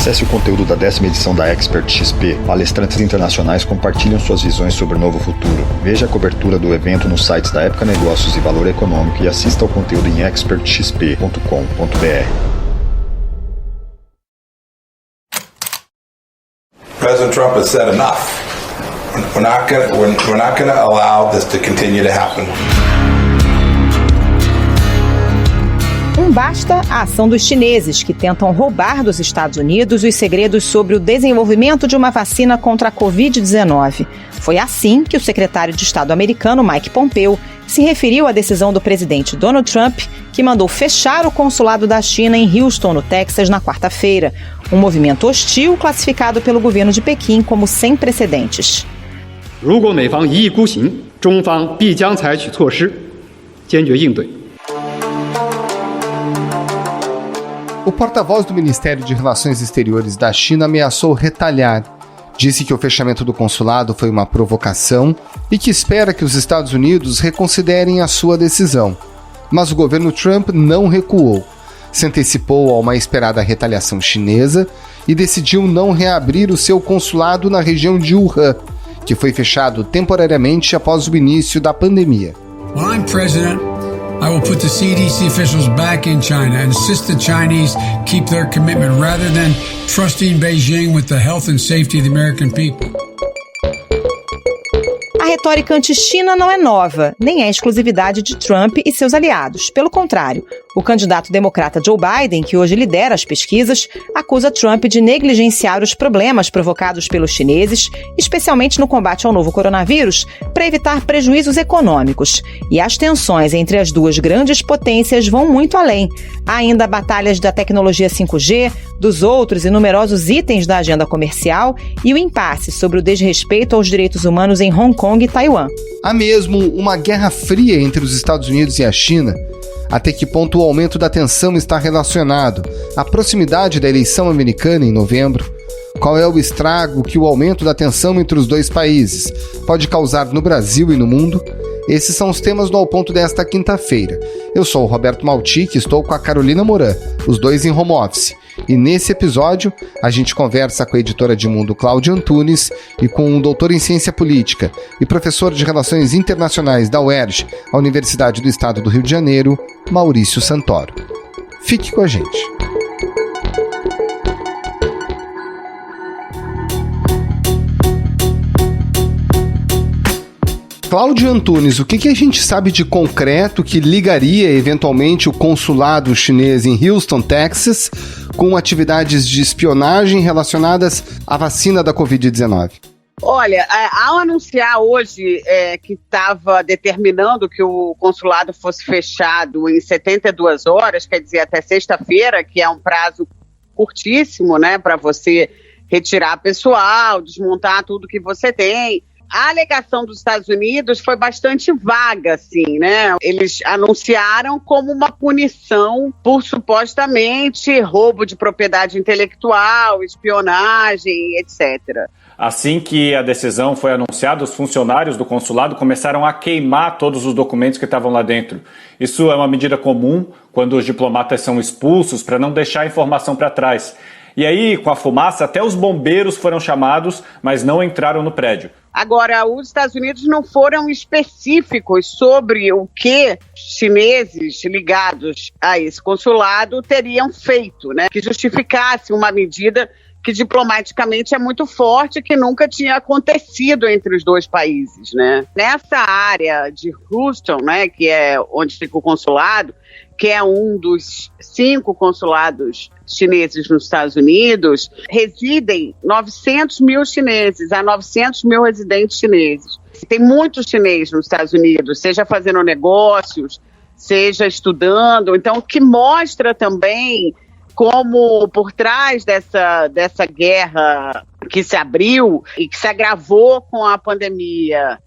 Acesse o conteúdo da 10ª edição da Expert XP. Palestrantes internacionais compartilham suas visões sobre o novo futuro. Veja a cobertura do evento nos sites da Época Negócios e Valor Econômico e assista ao conteúdo em expertxp.com.br. President Trump has said enough. We're not going to allow this to continue to happen. Basta a ação dos chineses, que tentam roubar dos Estados Unidos os segredos sobre o desenvolvimento de uma vacina contra a Covid-19. Foi assim que o secretário de Estado americano, Mike Pompeo, se referiu à decisão do presidente Donald Trump, que mandou fechar o consulado da China em Houston, no Texas, na quarta-feira. Um movimento hostil classificado pelo governo de Pequim como sem precedentes. 如果美方一意孤行，中方必将采取措施，坚决应对。 O porta-voz do Ministério de Relações Exteriores da China ameaçou retalhar. Disse que o fechamento do consulado foi uma provocação e que espera que os Estados Unidos reconsiderem a sua decisão. Mas o governo Trump não recuou. Se antecipou a uma esperada retaliação chinesa e decidiu não reabrir o seu consulado na região de Wuhan, que foi fechado temporariamente após o início da pandemia. Well, I'm president. I will put the CDC officials back in China and insist the Chinese keep their commitment rather than trusting Beijing with the health and safety of the American people. A retórica anti-China não é nova, nem é exclusividade de Trump e seus aliados. Pelo contrário, o candidato democrata Joe Biden, que hoje lidera as pesquisas, acusa Trump de negligenciar os problemas provocados pelos chineses, especialmente no combate ao novo coronavírus, para evitar prejuízos econômicos. E as tensões entre as duas grandes potências vão muito além. Há ainda batalhas da tecnologia 5G, dos outros e numerosos itens da agenda comercial e o impasse sobre o desrespeito aos direitos humanos em Hong Kong e Taiwan. Há mesmo uma guerra fria entre os Estados Unidos e a China. Até que ponto o aumento da tensão está relacionado à proximidade da eleição americana em novembro? Qual é o estrago que o aumento da tensão entre os dois países pode causar no Brasil e no mundo? Esses são os temas do Ao Ponto desta quinta-feira. Eu sou o Roberto Maltic e estou com a Carolina Moran, os dois em home office. E nesse episódio, a gente conversa com a editora de mundo Cláudia Antunes e com um doutor em ciência política e professor de relações internacionais da UERJ, a Universidade do Estado do Rio de Janeiro, Maurício Santoro. Fique com a gente. Cláudia Antunes, o que a gente sabe de concreto que ligaria eventualmente o consulado chinês em Houston, Texas, com atividades de espionagem relacionadas à vacina da Covid-19? Olha, ao anunciar hoje que estava determinando que o consulado fosse fechado em 72 horas, quer dizer, até sexta-feira, que é um prazo curtíssimo, né, para você retirar pessoal, desmontar tudo que você tem. A alegação dos Estados Unidos foi bastante vaga, assim, né? Eles anunciaram como uma punição por supostamente roubo de propriedade intelectual, espionagem, etc. Assim que a decisão foi anunciada, os funcionários do consulado começaram a queimar todos os documentos que estavam lá dentro. Isso é uma medida comum quando os diplomatas são expulsos para não deixar a informação para trás. E aí, com a fumaça, até os bombeiros foram chamados, mas não entraram no prédio. Agora, os Estados Unidos não foram específicos sobre o que chineses ligados a esse consulado teriam feito, né? Que justificasse uma medida que diplomaticamente é muito forte, que nunca tinha acontecido entre os dois países, né? Nessa área de Houston, né, que é onde fica o consulado, que é um dos 5 consulados chineses nos Estados Unidos, residem 900 mil chineses, há 900 mil residentes chineses. Tem muito chinês nos Estados Unidos, seja fazendo negócios, seja estudando, então o que mostra também como por trás dessa guerra que se abriu e que se agravou com a pandemia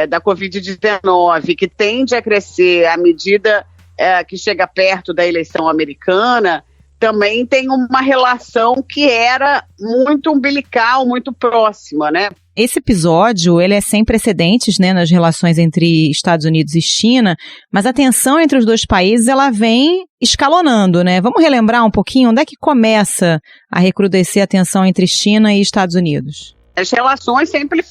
da Covid-19, que tende a crescer à medida que chega perto da eleição americana, também tem uma relação que era muito umbilical, muito próxima, né? Esse episódio, ele é sem precedentes, né, nas relações entre Estados Unidos e China, mas a tensão entre os dois países, ela vem escalonando, né? Vamos relembrar um pouquinho onde é que começa a recrudescer a tensão entre China e Estados Unidos? As relações sempre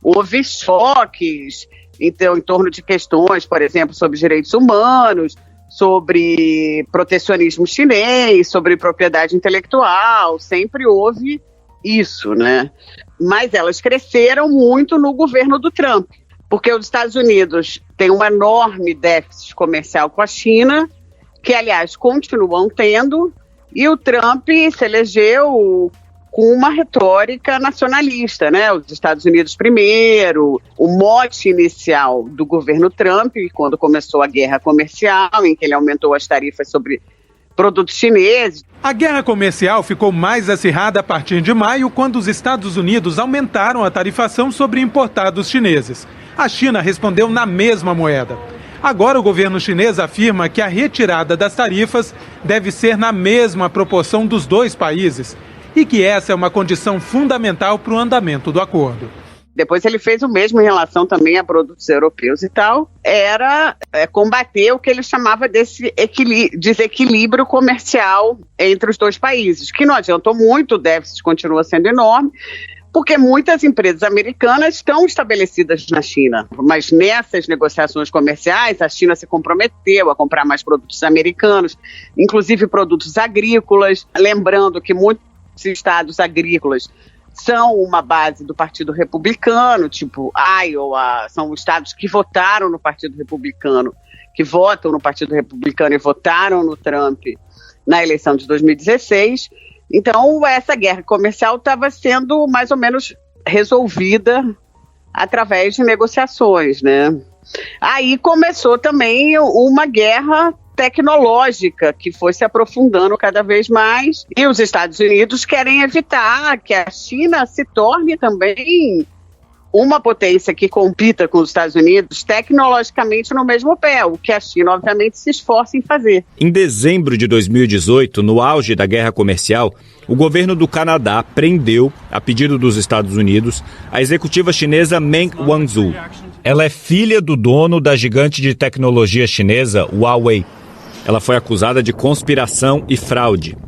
houve choques, então, em torno de questões, por exemplo, sobre direitos humanos, sobre protecionismo chinês, sobre propriedade intelectual, sempre houve isso, né? Mas elas cresceram muito no governo do Trump, porque os Estados Unidos têm um enorme déficit comercial com a China, que, aliás, continuam tendo, e o Trump se elegeu com uma retórica nacionalista, né? Os Estados Unidos primeiro, o mote inicial do governo Trump, quando começou a guerra comercial, em que ele aumentou as tarifas sobre produtos chineses. A guerra comercial ficou mais acirrada a partir de maio, quando os Estados Unidos aumentaram a tarifação sobre importados chineses. A China respondeu na mesma moeda. Agora o governo chinês afirma que a retirada das tarifas deve ser na mesma proporção dos dois países e que essa é uma condição fundamental para o andamento do acordo. Depois ele fez o mesmo em relação também a produtos europeus e tal, era combater o que ele chamava desse desequilíbrio comercial entre os dois países, que não adiantou muito, o déficit continua sendo enorme, porque muitas empresas americanas estão estabelecidas na China, mas nessas negociações comerciais a China se comprometeu a comprar mais produtos americanos, inclusive produtos agrícolas, lembrando que muitos estados agrícolas são uma base do Partido Republicano, tipo Iowa, são estados que votaram no Partido Republicano, que votam no Partido Republicano e votaram no Trump na eleição de 2016. Então, essa guerra comercial estava sendo mais ou menos resolvida através de negociações, né? Aí começou também uma guerra tecnológica que foi se aprofundando cada vez mais, e os Estados Unidos querem evitar que a China se torne também uma potência que compita com os Estados Unidos tecnologicamente no mesmo pé, o que a China obviamente se esforça em fazer. Em dezembro de 2018, no auge da guerra comercial, o governo do Canadá prendeu, a pedido dos Estados Unidos, a executiva chinesa Meng Wanzhou. Ela é filha do dono da gigante de tecnologia chinesa Huawei. Ela foi acusada de conspiração e fraude.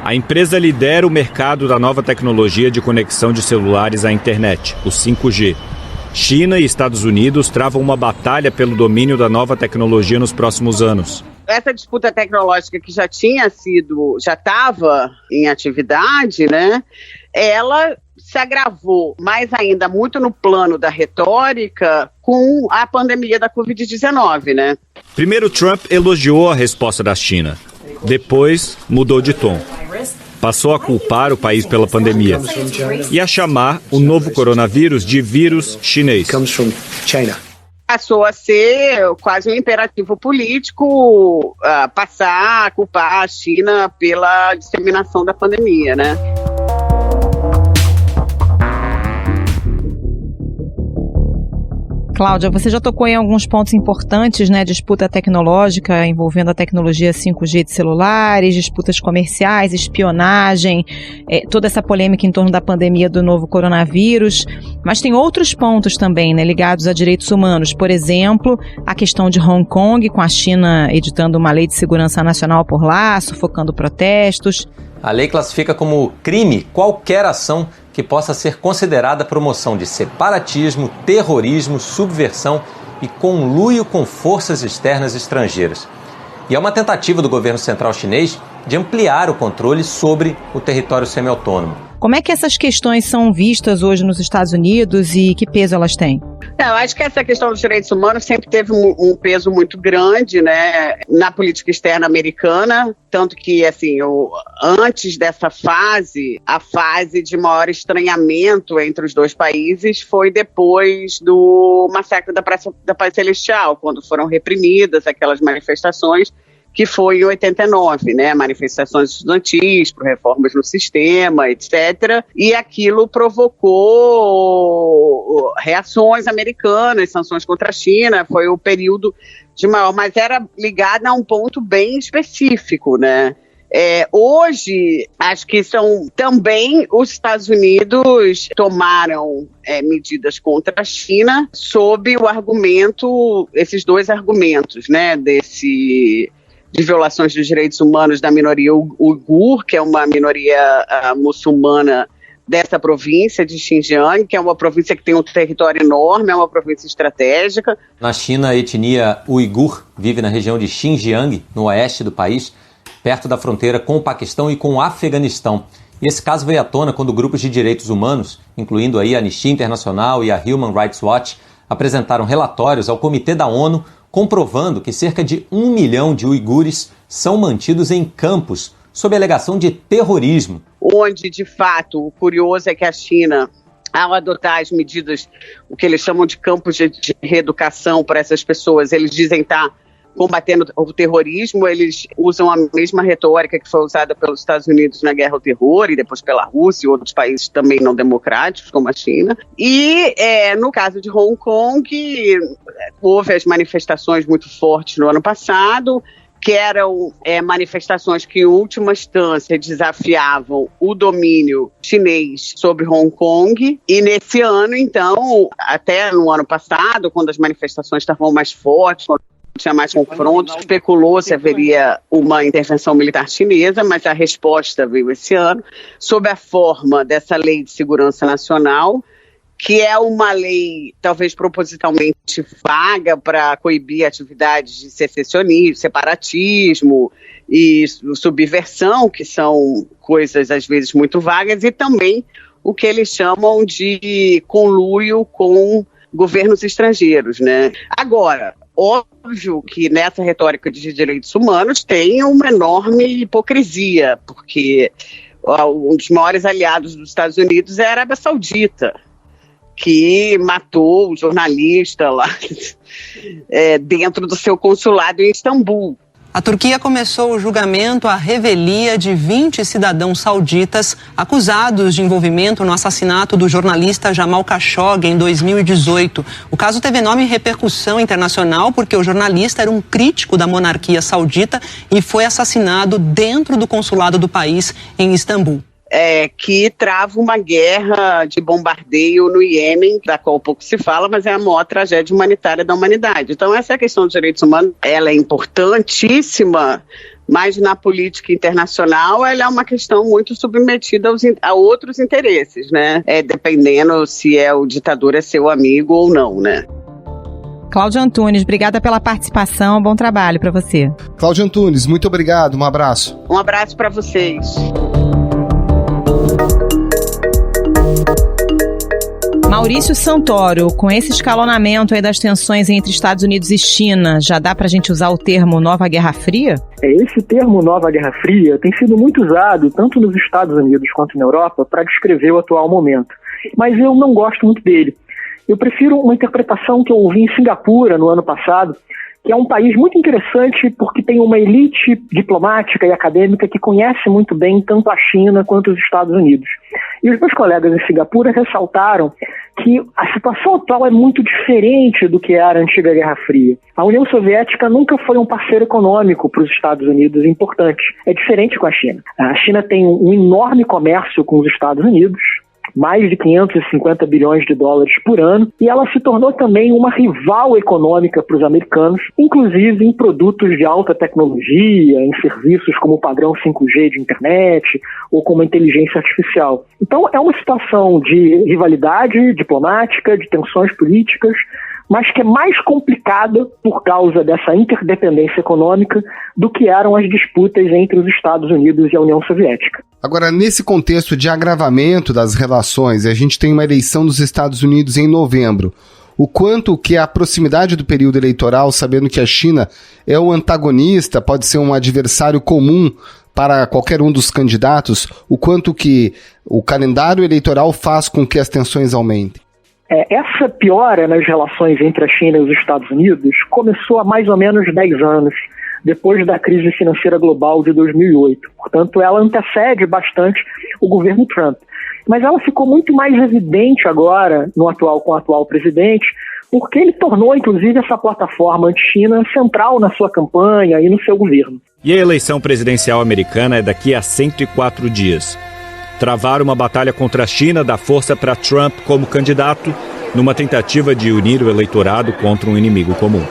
A empresa lidera o mercado da nova tecnologia de conexão de celulares à internet, o 5G. China e Estados Unidos travam uma batalha pelo domínio da nova tecnologia nos próximos anos. Essa disputa tecnológica que já estava em atividade, né? Ela se agravou mais ainda muito no plano da retórica com a pandemia da Covid-19, né? Primeiro, Trump elogiou a resposta da China. Depois, mudou de tom. Passou a culpar o país pela pandemia e a chamar o novo coronavírus de vírus chinês. Passou a ser quase um imperativo político passar a culpar a China pela disseminação da pandemia, né? Cláudia, você já tocou em alguns pontos importantes, né? Disputa tecnológica envolvendo a tecnologia 5G de celulares, disputas comerciais, espionagem, toda essa polêmica em torno da pandemia do novo coronavírus. Mas tem outros pontos também, né? Ligados a direitos humanos. Por exemplo, a questão de Hong Kong, com a China editando uma lei de segurança nacional por lá, sufocando protestos. A lei classifica como crime qualquer ação que possa ser considerada promoção de separatismo, terrorismo, subversão e conluio com forças externas estrangeiras. E é uma tentativa do governo central chinês de ampliar o controle sobre o território semi-autônomo. Como é que essas questões são vistas hoje nos Estados Unidos e que peso elas têm? Eu acho que essa questão dos direitos humanos sempre teve um peso muito grande, né, na política externa americana, tanto que, assim, antes dessa fase, a fase de maior estranhamento entre os dois países foi depois do massacre da Praça da Paz Celestial, quando foram reprimidas aquelas manifestações, que foi em 89, né, manifestações estudantis por reformas no sistema, etc. E aquilo provocou reações americanas, sanções contra a China, foi o período de maior, mas era ligado a um ponto bem específico, né. Hoje, acho que também os Estados Unidos tomaram medidas contra a China sob o argumento, esses dois argumentos, né, de violações dos direitos humanos da minoria uigur, que é uma minoria muçulmana dessa província de Xinjiang, que é uma província que tem um território enorme, é uma província estratégica. Na China, a etnia uigur vive na região de Xinjiang, no oeste do país, perto da fronteira com o Paquistão e com o Afeganistão. E esse caso veio à tona quando grupos de direitos humanos, incluindo aí a Anistia Internacional e a Human Rights Watch, apresentaram relatórios ao Comitê da ONU comprovando que cerca de 1 milhão de uigures são mantidos em campos sob alegação de terrorismo. Onde, de fato, o curioso é que a China, ao adotar as medidas, o que eles chamam de campos de reeducação para essas pessoas, eles dizem estar combatendo o terrorismo, eles usam a mesma retórica que foi usada pelos Estados Unidos na guerra ao terror e depois pela Rússia e outros países também não democráticos, como a China. E no caso de Hong Kong, houve as manifestações muito fortes no ano passado, que eram manifestações que, em última instância, desafiavam o domínio chinês sobre Hong Kong. E nesse ano, então, até no ano passado, quando as manifestações estavam mais fortes, quando tinha mais confrontos, especulou se haveria uma intervenção militar chinesa, mas a resposta veio esse ano, sob a forma dessa Lei de Segurança Nacional, que é uma lei talvez propositalmente vaga para coibir atividades de secessionismo, separatismo e subversão, que são coisas às vezes muito vagas, e também o que eles chamam de conluio com governos estrangeiros, né? Agora, óbvio que nessa retórica de direitos humanos tem uma enorme hipocrisia, porque um dos maiores aliados dos Estados Unidos é a Arábia Saudita, que matou o jornalista lá dentro do seu consulado em Istambul. A Turquia começou o julgamento à revelia de 20 cidadãos sauditas acusados de envolvimento no assassinato do jornalista Jamal Khashoggi em 2018. O caso teve enorme repercussão internacional porque o jornalista era um crítico da monarquia saudita e foi assassinado dentro do consulado do país em Istambul. Que trava uma guerra de bombardeio no Iêmen, da qual pouco se fala, mas é a maior tragédia humanitária da humanidade. Então essa questão dos direitos humanos, ela é importantíssima, mas na política internacional ela é uma questão muito submetida a outros interesses, né? Dependendo se o ditador é seu amigo ou não, né? Cláudia Antunes, obrigada pela participação, bom trabalho para você. Cláudia Antunes, muito obrigado, um abraço. Um abraço para vocês. Maurício Santoro, com esse escalonamento aí das tensões entre Estados Unidos e China, já dá pra gente usar o termo Nova Guerra Fria? Esse termo Nova Guerra Fria tem sido muito usado tanto nos Estados Unidos quanto na Europa para descrever o atual momento. Mas eu não gosto muito dele. Eu prefiro uma interpretação que eu ouvi em Singapura no ano passado, que é um país muito interessante porque tem uma elite diplomática e acadêmica que conhece muito bem tanto a China quanto os Estados Unidos. E os meus colegas em Singapura ressaltaram que a situação atual é muito diferente do que era a antiga Guerra Fria. A União Soviética nunca foi um parceiro econômico para os Estados Unidos importante. É diferente com a China. A China tem um enorme comércio com os Estados Unidos, mais de 550 bilhões de dólares por ano, e ela se tornou também uma rival econômica para os americanos, inclusive em produtos de alta tecnologia, em serviços como o padrão 5G de internet ou como a inteligência artificial. Então é uma situação de rivalidade diplomática, de tensões políticas, mas que é mais complicada por causa dessa interdependência econômica do que eram as disputas entre os Estados Unidos e a União Soviética. Agora, nesse contexto de agravamento das relações, a gente tem uma eleição dos Estados Unidos em novembro. O quanto que a proximidade do período eleitoral, sabendo que a China é o antagonista, pode ser um adversário comum para qualquer um dos candidatos, o quanto que o calendário eleitoral faz com que as tensões aumentem? Essa piora nas relações entre a China e os Estados Unidos começou há mais ou menos 10 anos, depois da crise financeira global de 2008. Portanto, ela antecede bastante o governo Trump. Mas ela ficou muito mais evidente agora com o atual presidente, porque ele tornou, inclusive, essa plataforma anti-China central na sua campanha e no seu governo. E a eleição presidencial americana é daqui a 104 dias. Travar uma batalha contra a China dá força para Trump como candidato, numa tentativa de unir o eleitorado contra um inimigo comum.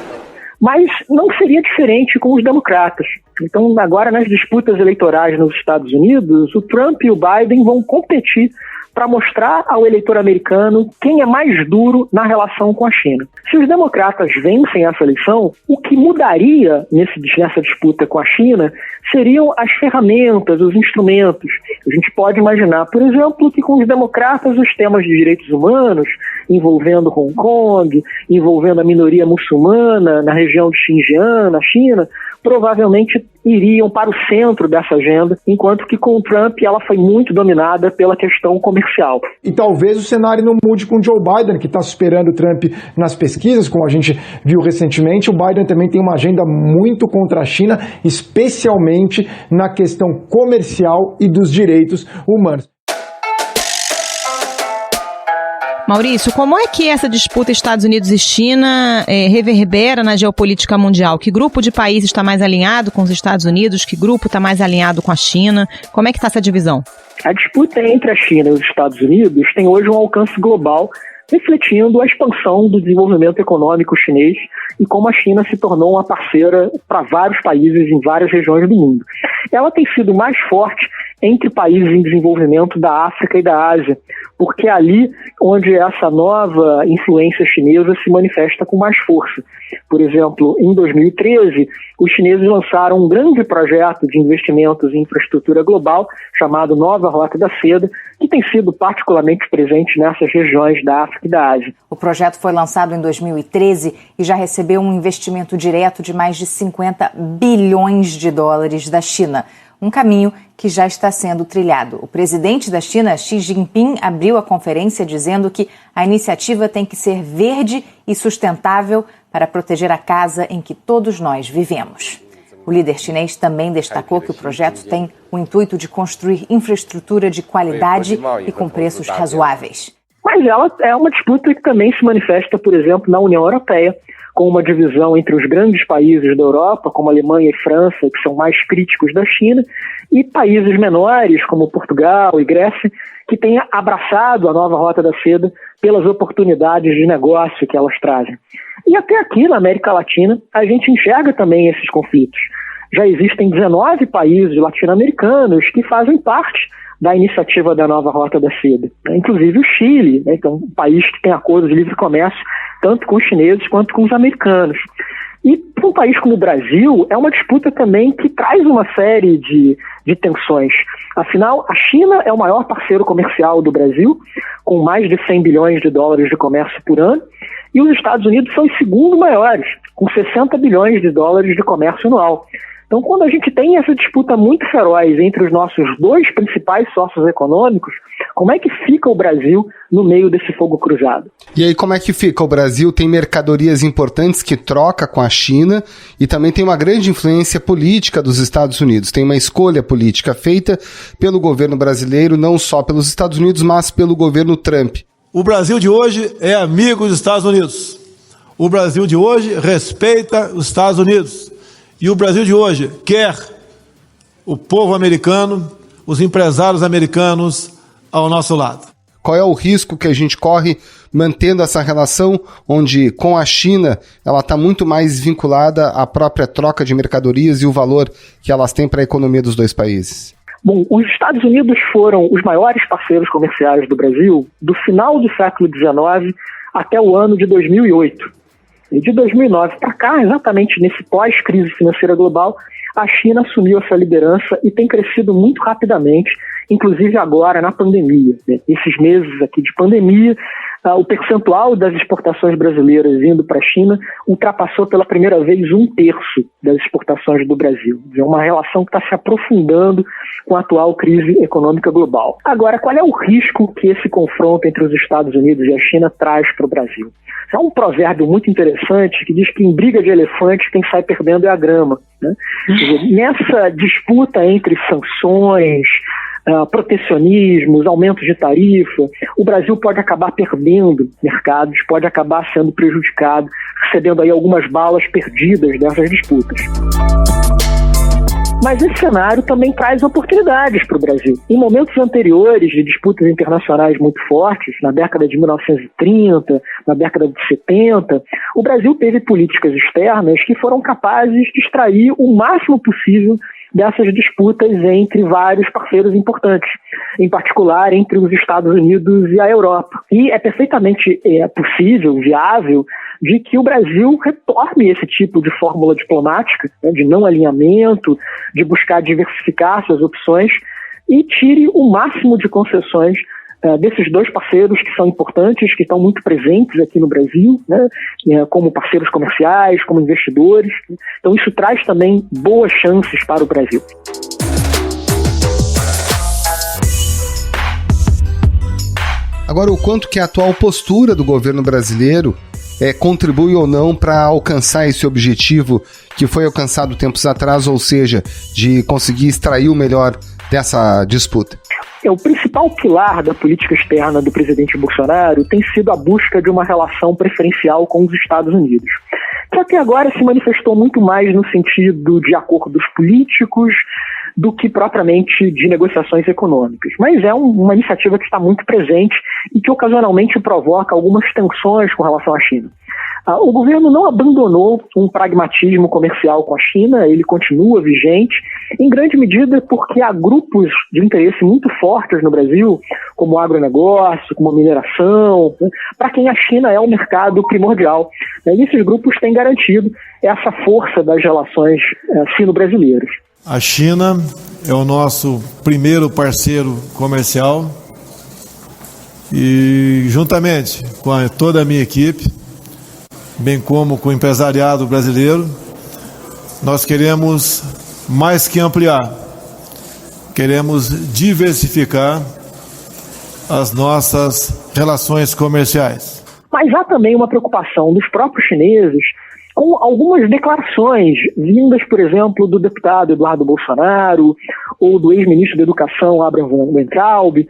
Mas não seria diferente com os democratas. Então, agora, nas disputas eleitorais nos Estados Unidos, o Trump e o Biden vão competir para mostrar ao eleitor americano quem é mais duro na relação com a China. Se os democratas vencem essa eleição, o que mudaria nessa disputa com a China seriam as ferramentas, os instrumentos. A gente pode imaginar, por exemplo, que com os democratas os temas de direitos humanos, envolvendo Hong Kong, envolvendo a minoria muçulmana na região de Xinjiang, na China, provavelmente iriam para o centro dessa agenda, enquanto que com o Trump ela foi muito dominada pela questão comercial. E talvez o cenário não mude com o Joe Biden, que está superando o Trump nas pesquisas, como a gente viu recentemente. O Biden também tem uma agenda muito contra a China, especialmente na questão comercial e dos direitos humanos. Maurício, como é que essa disputa Estados Unidos e China reverbera na geopolítica mundial? Que grupo de países está mais alinhado com os Estados Unidos? Que grupo está mais alinhado com a China? Como é que está essa divisão? A disputa entre a China e os Estados Unidos tem hoje um alcance global, refletindo a expansão do desenvolvimento econômico chinês e como a China se tornou uma parceira para vários países em várias regiões do mundo. Ela tem sido mais forte entre países em desenvolvimento da África e da Ásia, porque é ali onde essa nova influência chinesa se manifesta com mais força. Por exemplo, em 2013, os chineses lançaram um grande projeto de investimentos em infraestrutura global, chamado Nova Rota da Seda, que tem sido particularmente presente nessas regiões da África e da Ásia. O projeto foi lançado em 2013 e já recebeu um investimento direto de mais de 50 bilhões de dólares da China. Um caminho que já está sendo trilhado. O presidente da China, Xi Jinping, abriu a conferência dizendo que a iniciativa tem que ser verde e sustentável para proteger a casa em que todos nós vivemos. O líder chinês também destacou que o projeto tem o intuito de construir infraestrutura de qualidade e com preços razoáveis. Mas ela é uma disputa que também se manifesta, por exemplo, na União Europeia, com uma divisão entre os grandes países da Europa, como Alemanha e França, que são mais críticos da China, e países menores, como Portugal e Grécia, que têm abraçado a nova Rota da Seda pelas oportunidades de negócio que elas trazem. E até aqui, na América Latina, a gente enxerga também esses conflitos. Já existem 19 países latino-americanos que fazem parte da iniciativa da nova Rota da Seda, inclusive o Chile, né, que é um país que tem acordos de livre comércio tanto com os chineses quanto com os americanos. E para um país como o Brasil, é uma disputa também que traz uma série de tensões. Afinal, a China é o maior parceiro comercial do Brasil, com mais de 100 bilhões de dólares de comércio por ano, e os Estados Unidos são os segundo maiores, com 60 bilhões de dólares de comércio anual. Então, quando a gente tem essa disputa muito feroz entre os nossos dois principais sócios econômicos, como é que fica o Brasil no meio desse fogo cruzado? E aí, como é que fica? O Brasil tem mercadorias importantes que troca com a China e também tem uma grande influência política dos Estados Unidos. Tem uma escolha política feita pelo governo brasileiro, não só pelos Estados Unidos, mas pelo governo Trump. O Brasil de hoje é amigo dos Estados Unidos. O Brasil de hoje respeita os Estados Unidos. E o Brasil de hoje quer o povo americano, os empresários americanos ao nosso lado. Qual é o risco que a gente corre mantendo essa relação onde com a China ela está muito mais vinculada à própria troca de mercadorias e o valor que elas têm para a economia dos dois países? Bom, os Estados Unidos foram os maiores parceiros comerciais do Brasil do final do século XIX até o ano de 2008. E de 2009 para cá, exatamente nesse pós-crise financeira global, a China assumiu essa liderança e tem crescido muito rapidamente, inclusive agora na pandemia. Esses meses aqui de pandemia, o percentual das exportações brasileiras indo para a China ultrapassou pela primeira vez 1/3 das exportações do Brasil. É uma relação que está se aprofundando com a atual crise econômica global. Agora, qual é o risco que esse confronto entre os Estados Unidos e a China traz para o Brasil? É um provérbio muito interessante que diz que em briga de elefante quem sai perdendo é a grama, né? Nessa disputa entre sanções, protecionismos, aumentos de tarifa, o Brasil pode acabar perdendo mercados, pode acabar sendo prejudicado, recebendo aí algumas balas perdidas dessas disputas. Mas esse cenário também traz oportunidades para o Brasil. Em momentos anteriores de disputas internacionais muito fortes, na década de 1930, na década de 70, o Brasil teve políticas externas que foram capazes de extrair o máximo possível dessas disputas entre vários parceiros importantes, em particular entre os Estados Unidos e a Europa. E é perfeitamente possível, viável, de que o Brasil retorne esse tipo de fórmula diplomática, né, de não alinhamento, de buscar diversificar suas opções e tire o máximo de concessões desses dois parceiros que são importantes, que estão muito presentes aqui no Brasil, né, como parceiros comerciais, como investidores. Então isso traz também boas chances para o Brasil. Agora, o quanto que a atual postura do governo brasileiro contribui ou não para alcançar esse objetivo que foi alcançado tempos atrás, ou seja, de conseguir extrair o melhor dessa disputa? O principal pilar da política externa do presidente Bolsonaro tem sido a busca de uma relação preferencial com os Estados Unidos, que até agora se manifestou muito mais no sentido de acordos políticos do que propriamente de negociações econômicas. Mas é uma iniciativa que está muito presente e que ocasionalmente provoca algumas tensões com relação à China. O governo não abandonou um pragmatismo comercial com a China, ele continua vigente, em grande medida porque há grupos de interesse muito fortes no Brasil, como o agronegócio, como a mineração, para quem a China é um mercado primordial. E esses grupos têm garantido essa força das relações sino-brasileiras. A China é o nosso primeiro parceiro comercial e, juntamente com toda a minha equipe, bem como com o empresariado brasileiro, nós queremos mais que ampliar, queremos diversificar as nossas relações comerciais. Mas há também uma preocupação dos próprios chineses com algumas declarações vindas, por exemplo, do deputado Eduardo Bolsonaro ou do ex-ministro da Educação, Abraham Weintraub,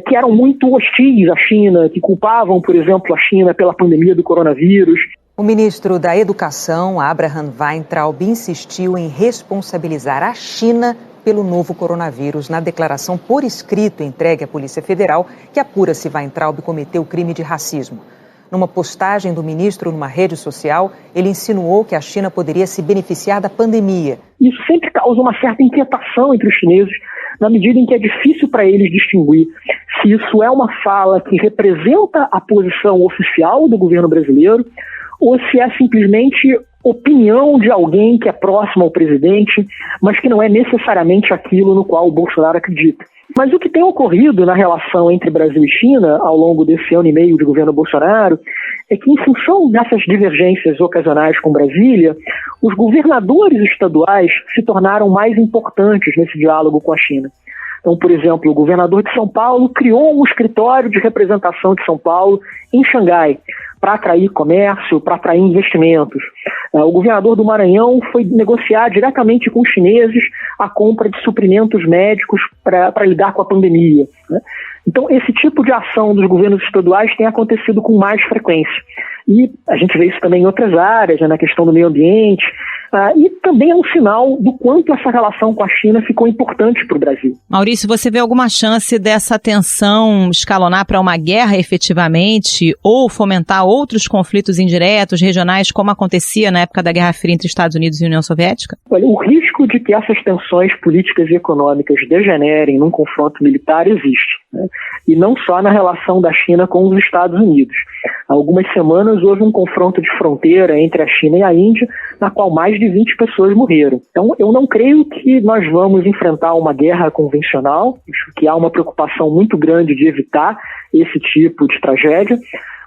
que eram muito hostis à China, que culpavam, por exemplo, a China pela pandemia do coronavírus. O ministro da Educação, Abraham Weintraub, insistiu em responsabilizar a China pelo novo coronavírus na declaração por escrito entregue à Polícia Federal que apura se Weintraub cometeu crime de racismo. Numa postagem do ministro numa rede social, ele insinuou que a China poderia se beneficiar da pandemia. Isso sempre causa uma certa inquietação entre os chineses, na medida em que é difícil para eles distinguir se isso é uma fala que representa a posição oficial do governo brasileiro ou se é simplesmente opinião de alguém que é próximo ao presidente, mas que não é necessariamente aquilo no qual o Bolsonaro acredita. Mas o que tem ocorrido na relação entre Brasil e China ao longo desse ano e meio de governo Bolsonaro é que, em função dessas divergências ocasionais com Brasília, os governadores estaduais se tornaram mais importantes nesse diálogo com a China. Então, por exemplo, o governador de São Paulo criou um escritório de representação de São Paulo em Xangai para atrair comércio, para atrair investimentos. O governador do Maranhão foi negociar diretamente com os chineses a compra de suprimentos médicos para lidar com a pandemia, né? Então, esse tipo de ação dos governos estaduais tem acontecido com mais frequência. E a gente vê isso também em outras áreas, né, na questão do meio ambiente. E também é um sinal do quanto essa relação com a China ficou importante para o Brasil. Maurício, você vê alguma chance dessa tensão escalonar para uma guerra efetivamente ou fomentar outros conflitos indiretos, regionais, como acontecia na época da Guerra Fria entre Estados Unidos e União Soviética? Olha, o risco de que essas tensões políticas e econômicas degenerem num confronto militar existe, né? E não só na relação da China com os Estados Unidos. Há algumas semanas houve um confronto de fronteira entre a China e a Índia, na qual mais de 20 pessoas morreram. Então, eu não creio que nós vamos enfrentar uma guerra convencional, acho que há uma preocupação muito grande de evitar esse tipo de tragédia,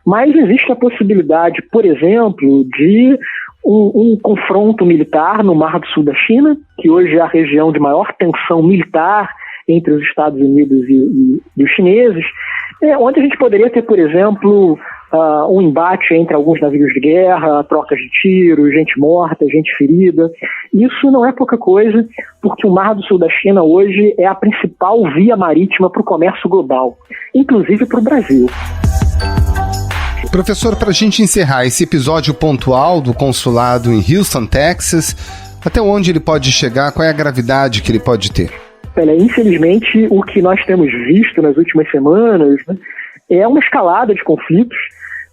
mas existe a possibilidade, por exemplo, de um confronto militar no Mar do Sul da China, que hoje é a região de maior tensão militar entre os Estados Unidos e os chineses, onde a gente poderia ter, por exemplo, um embate entre alguns navios de guerra, trocas de tiros, gente morta, gente ferida. Isso não é pouca coisa, porque o Mar do Sul da China hoje é a principal via marítima para o comércio global, inclusive para o Brasil. Professor, para a gente encerrar esse episódio pontual do consulado em Houston, Texas, até onde ele pode chegar, qual é a gravidade que ele pode ter? Olha, infelizmente, o que nós temos visto nas últimas semanas, né, é uma escalada de conflitos.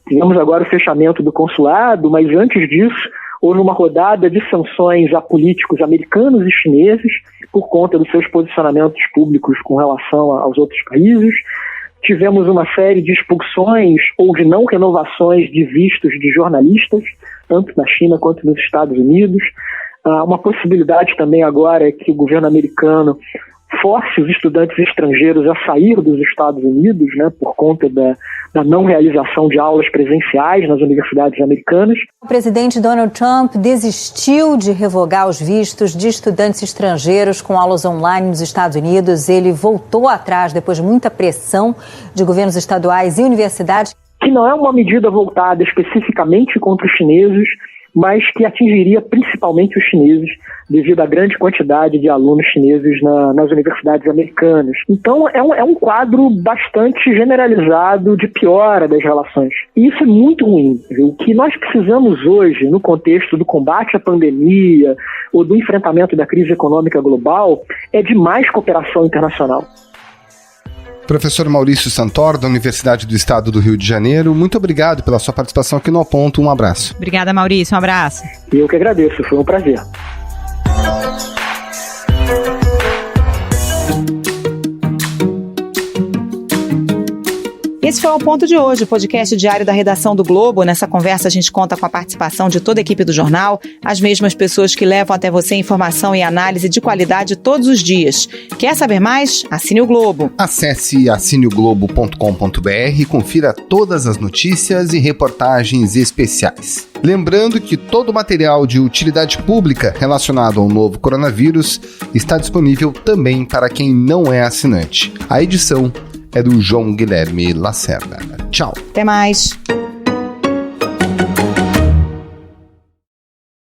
Tivemos agora o fechamento do consulado, mas antes disso houve uma rodada de sanções a políticos americanos e chineses por conta dos seus posicionamentos públicos com relação aos outros países. Tivemos uma série de expulsões ou de não renovações de vistos de jornalistas, tanto na China quanto nos Estados Unidos. Uma possibilidade também agora é que o governo americano force os estudantes estrangeiros a sair dos Estados Unidos, né, por conta da não realização de aulas presenciais nas universidades americanas. O presidente Donald Trump desistiu de revogar os vistos de estudantes estrangeiros com aulas online nos Estados Unidos. Ele voltou atrás depois de muita pressão de governos estaduais e universidades. Que não é uma medida voltada especificamente contra os chineses, mas que atingiria principalmente os chineses, devido à grande quantidade de alunos chineses nas universidades americanas. Então, é um quadro bastante generalizado de piora das relações. E isso é muito ruim. O que nós precisamos hoje, no contexto do combate à pandemia ou do enfrentamento da crise econômica global, é de mais cooperação internacional. Professor Maurício Santoro, da Universidade do Estado do Rio de Janeiro, muito obrigado pela sua participação aqui no Ao Ponto. Um abraço. Obrigada, Maurício. Um abraço. Eu que agradeço. Foi um prazer. Esse foi o Ponto de hoje, o podcast diário da redação do Globo. Nessa conversa a gente conta com a participação de toda a equipe do jornal, as mesmas pessoas que levam até você informação e análise de qualidade todos os dias. Quer saber mais? Assine o Globo. Acesse assineoglobo.com.br e confira todas as notícias e reportagens especiais. Lembrando que todo o material de utilidade pública relacionado ao novo coronavírus está disponível também para quem não é assinante. A edição é do João Guilherme Lacerda. Tchau. Até mais.